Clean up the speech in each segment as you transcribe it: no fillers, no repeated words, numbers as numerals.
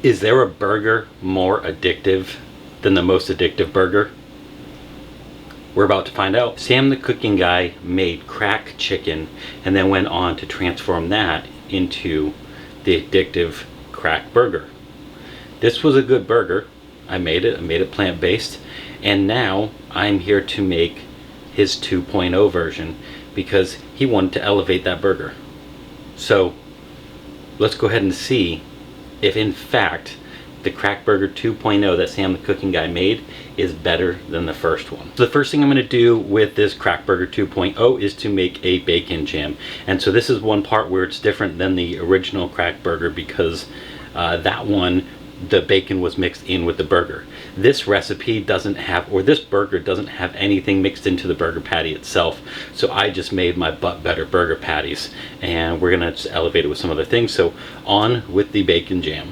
Is there a burger more addictive than the most addictive burger? We're about to find out. Sam the Cooking Guy made crack chicken and then went on to transform that into the addictive crack burger. This was a good burger. I made it plant-based, and now I'm here to make his 2.0 version because he wanted to elevate that burger. So let's go ahead and see if in fact the Crack Burger 2.0 that Sam the Cooking Guy made is better than the first one. So the first thing I'm going to do with this Crack Burger 2.0 is to make a bacon jam. And so this is one part where it's different than the original Crack Burger because that one, the bacon was mixed in with the burger. This recipe doesn't have, or this burger doesn't have anything mixed into the burger patty itself. So I just made my butt better burger patties, and we're gonna just elevate it with some other things. So on with the bacon jam.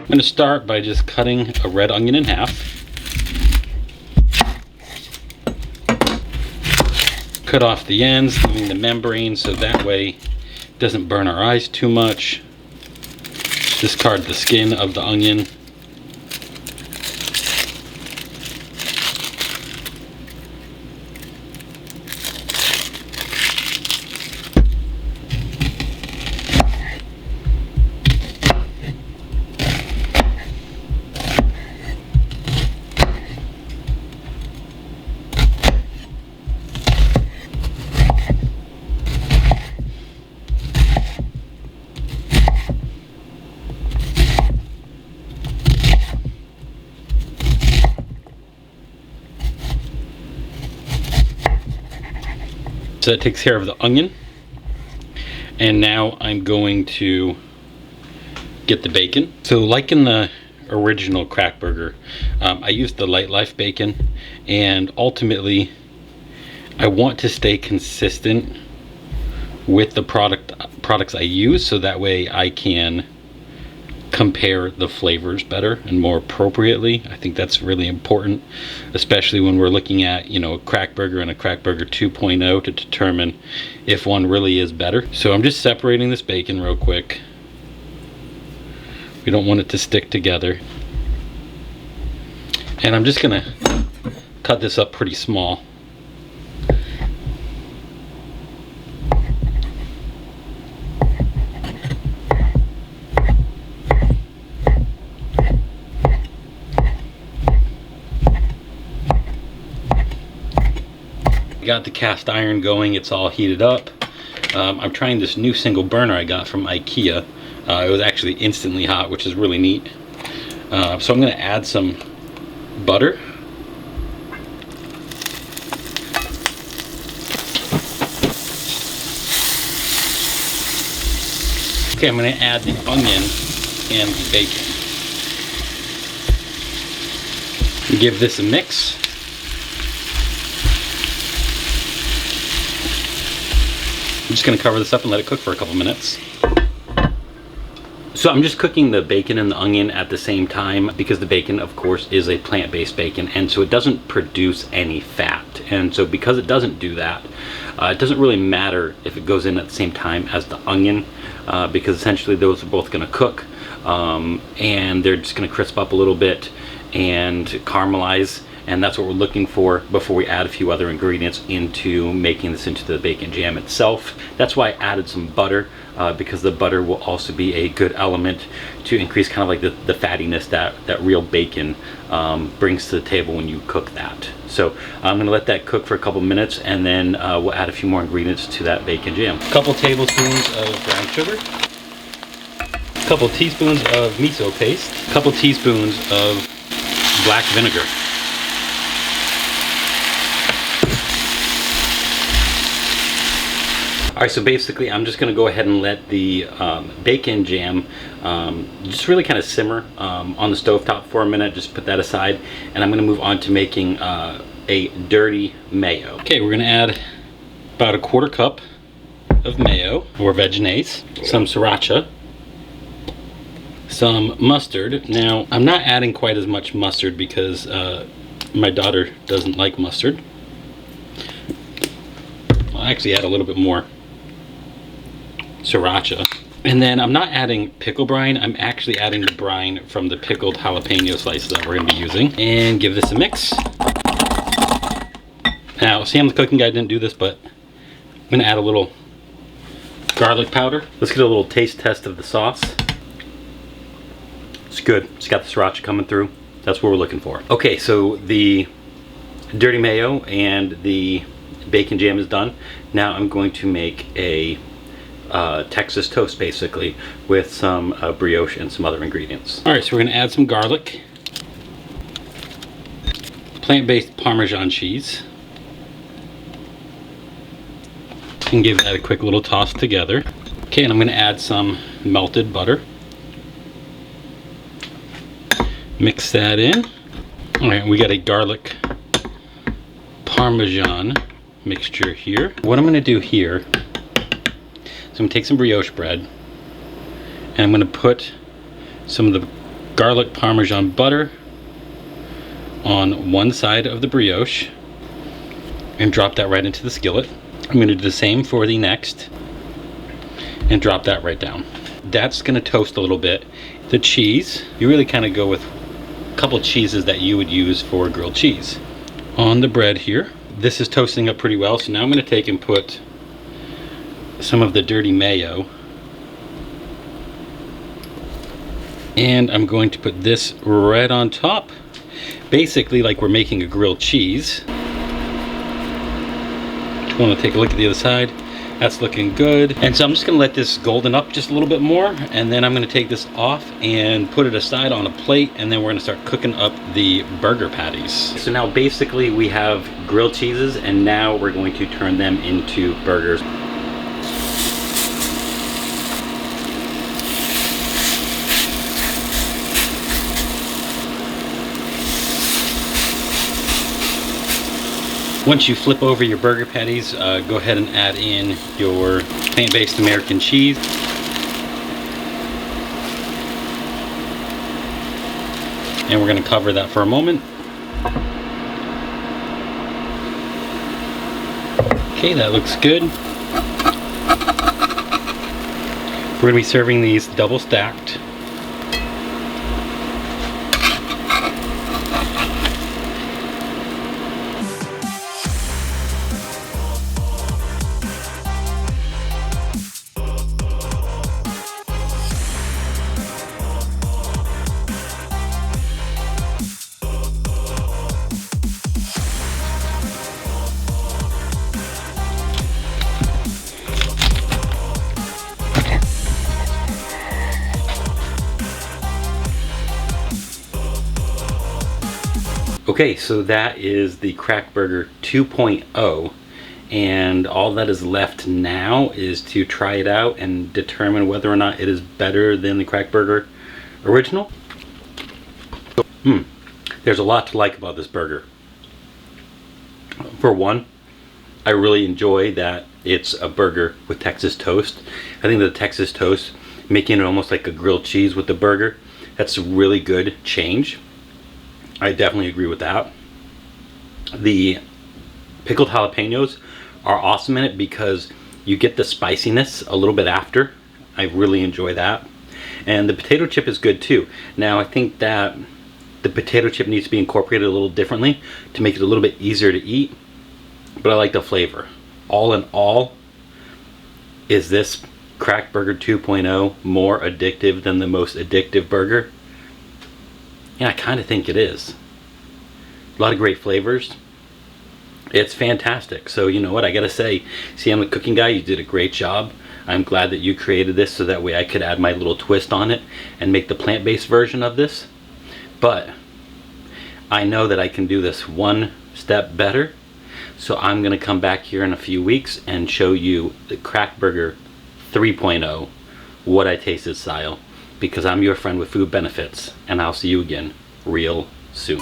I'm gonna start by just cutting a red onion in half. Cut off the ends, leaving the membrane so that way it doesn't burn our eyes too much. Discard the skin of the onion. So that takes care of the onion. And now I'm going to get the bacon. So like in the original Crack Burger, I used the Light Life bacon, and ultimately I want to stay consistent with the products I use so that way I can compare the flavors better and more appropriately. I think that's really important, especially when we're looking at, you know, a Crack Burger and a Crack Burger 2.0 to determine if one really is better. So I'm just separating this bacon real quick. We don't want it to stick together. And I'm just gonna cut this up pretty small. Got the cast iron going, it's all heated up. I'm trying this new single burner I got from IKEA. It was actually instantly hot, which is really neat. So I'm going to add some butter. Okay, I'm going to add the onion and the bacon. Give this a mix. I'm just going to cover this up and let it cook for a couple minutes. So I'm just cooking the bacon and the onion at the same time because the bacon, of course, is a plant-based bacon, and so it doesn't produce any fat. And so because it doesn't do that, it doesn't really matter if it goes in at the same time as the onion, because essentially those are both going to cook, and they're just going to crisp up a little bit and caramelize. And that's what we're looking for before we add a few other ingredients into making this into the bacon jam itself. That's why I added some butter, because the butter will also be a good element to increase kind of like the fattiness that real bacon brings to the table when you cook that. So I'm going to let that cook for a couple minutes, and then we'll add a few more ingredients to that bacon jam. A couple tablespoons of brown sugar, a couple teaspoons of miso paste, a couple teaspoons of black vinegar. Alright, so basically I'm just going to go ahead and let the bacon jam just really kind of simmer on the stovetop for a minute. Just put that aside, and I'm going to move on to making a dirty mayo. Okay, we're going to add about a quarter cup of mayo or vegetaise, some sriracha, some mustard. Now I'm not adding quite as much mustard because my daughter doesn't like mustard. I'll actually add a little bit more sriracha. And then I'm not adding pickle brine, I'm actually adding the brine from the pickled jalapeno slices that we're gonna be using. And give this a mix. Now, Sam the cooking guy didn't do this, but I'm gonna add a little garlic powder. Let's get a little taste test of the sauce. It's good, it's got the sriracha coming through. That's what we're looking for. Okay, so the dirty mayo and the bacon jam is done. Now I'm going to make a Texas toast basically with some brioche and some other ingredients. All right, so we're gonna add some garlic, plant-based Parmesan cheese, and give that a quick little toss together. Okay, and I'm gonna add some melted butter. Mix that in. All right, we got a garlic Parmesan mixture here. What I'm gonna do here, so I'm gonna take some brioche bread and I'm gonna put some of the garlic Parmesan butter on one side of the brioche and drop that right into the skillet. I'm gonna do the same for the next and drop that right down. That's gonna toast a little bit. The cheese, you really kind of go with a couple of cheeses that you would use for grilled cheese. On the bread here, this is toasting up pretty well, so now I'm gonna take and put some of the dirty mayo, and I'm going to put this right on top, basically like we're making a grilled cheese. Just want to take a look at the other side. That's looking good. And so I'm just gonna let this golden up just a little bit more, and then I'm gonna take this off and put it aside on a plate, and then we're gonna start cooking up the burger patties. So now basically we have grilled cheeses, and now we're going to turn them into burgers. Once you flip over your burger patties, go ahead and add in your plant-based American cheese. And we're gonna cover that for a moment. Okay, that looks good. We're gonna be serving these double stacked. Okay, so that is the Crack Burger 2.0, and all that is left now is to try it out and determine whether or not it is better than the Crack Burger original. There's a lot to like about this burger. For one, I really enjoy that it's a burger with Texas toast. I think the Texas toast, making it almost like a grilled cheese with the burger, that's a really good change. I definitely agree with that. The pickled jalapenos are awesome in it because you get the spiciness a little bit after. I really enjoy that. And the potato chip is good too. Now I think that the potato chip needs to be incorporated a little differently to make it a little bit easier to eat, but I like the flavor. All in all, is this Crack Burger 2.0 more addictive than the most addictive burger? Yeah, I kind of think it is. A lot of great flavors. It's fantastic. So you know what, I gotta say, Sam the cooking guy, you did a great job. I'm glad that you created this so that way I could add my little twist on it and make the plant-based version of this. But I know that I can do this one step better. So I'm gonna come back here in a few weeks and show you the Crack Burger 3.0, what I tasted style, because I'm your friend with food benefits, and I'll see you again real soon.